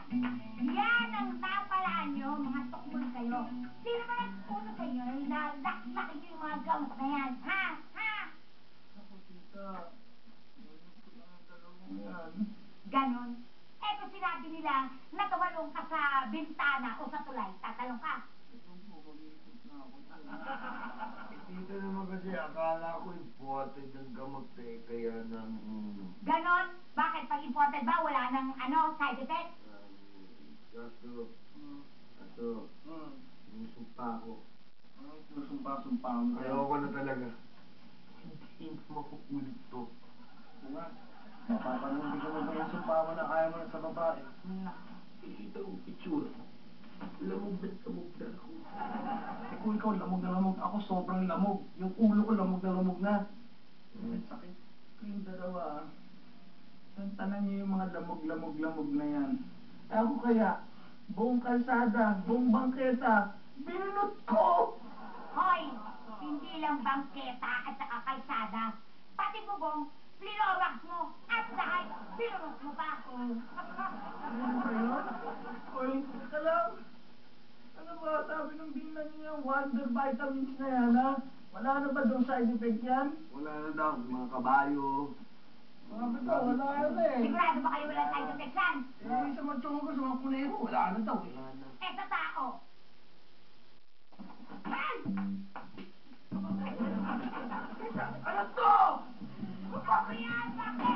Yan ang napalaan nyo, mga tukmol kayo. Sino ba nagpuno sa inyo na laklaki nyo yung mga gamot na yan? Ha? Ha? Ako, tita. Yan. Ganon. Eh kung sinabi nila na tumalong ka sa bintana o sa tulay, tatalong ka. Tita naman kasi akala ko imported ng gamot eh, kaya nang... Ganon? Bakit? Pag imported ba, wala nang side effect? Kaso, sinusumpa ko. Sinusumpa mo. Ayoko na talaga. Hindi makukulit to. Diba? Mapapanundi ka mo ba yung sumpa mo na ayaw mo na sa babae? Nakikita kong picture. Lamog na ako. Eh kung ikaw lamog na lamog, ako sobrang lamog. Yung ulo ko lamog na. Sakit. Kayong dalawa, tantanan niyo yung mga lamog na yan. Ako kaya, buong kalsada, buong bangketa, binunot ko! Hoy! Hindi lang bangketa at saka kalsada. Pati bubong, flinorax mo. At saka, pinunot mo pa. Ano ba yun? Hoy, teka lang. Ano ba, sabi ng bilang niya, wonder vitamins na yan, ha? Wala na ba doon side effect yan? Wala na daw, mga kabayo. Sabi ko, wala na eh. Sigurado ba kayo walang side effect yan? Eh, sa mga tsongo, sa mga kuneho, wala na daw eh. Wala na. Eh sa tao. Ay! Ano to? Ano yan? Bakit?